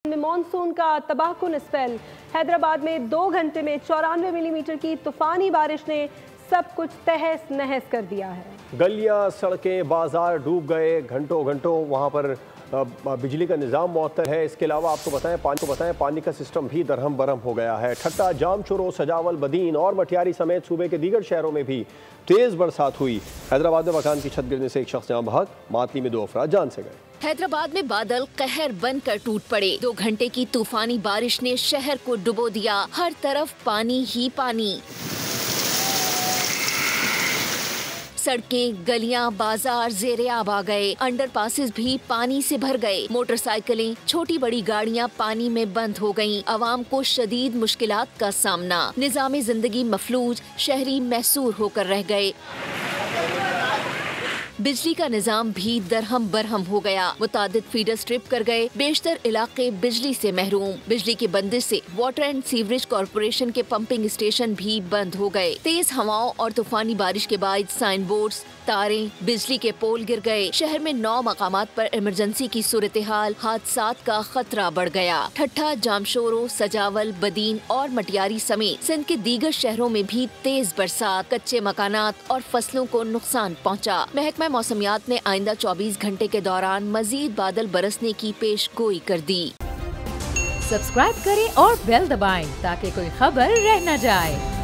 में मानसून का तबाहकुन स्पेल। हैदराबाद में 2 घंटे में 94 मिलीमीटर की तूफानी बारिश ने सब कुछ तहस नहस कर दिया है। गलियां, सड़कें, बाजार डूब गए। घंटों घंटों वहां पर बिजली का निज़ाम मुअत्तल है। इसके अलावा आपको बताएं पानी का सिस्टम भी दरहम बरहम हो गया है। ठट्टा, जामचोरो, सजावल, बदीन और मटियारी समेत सूबे के दीगर शहरों में भी तेज बरसात हुई। हैदराबाद में मकान की छत गिरने से एक शख्स जान बहक, मातली में 2 अफराद जान से गए। हैदराबाद में बादल कहर बनकर टूट पड़े। 2 घंटे की तूफानी बारिश ने शहर को डुबो दिया। हर तरफ पानी ही पानी। सड़कें, गलियां, बाजार ज़ेरे आब आ गए। अंडरपासेस भी पानी से भर गए। मोटरसाइकिलें, छोटी बड़ी गाड़ियां पानी में बंद हो गईं। आवाम को शदीद मुश्किलात का सामना। निज़ाम जिंदगी मफलूज, शहरी महसूर होकर रह गए। बिजली का निजाम भी दरहम बरहम हो गया। मुतादिद फीडर स्ट्रिप कर गए। बेशतर इलाके बिजली से महरूम। बिजली की बंदिश से वाटर एंड सीवरेज कॉरपोरेशन के पंपिंग स्टेशन भी बंद हो गए। तेज हवाओं और तूफानी बारिश के बाद साइन बोर्ड्स, तारें, बिजली के पोल गिर गए। शहर में 9 मकामात पर इमरजेंसी की सूरत हाल। हादसात का खतरा बढ़ गया। ठट्टा, जामशोरो, सजावल, बदीन और मटियारी समेत सिंध के दीगर शहरों में भी तेज बरसात, कच्चे मकानात और फसलों को नुकसान पहुँचा। महकमा मौसमियात ने आइंदा 24 घंटे के दौरान मजीद बादल बरसने की पेश गोई कर दी। सब्सक्राइब करें और बेल दबाएं ताकि कोई खबर रह न जाए।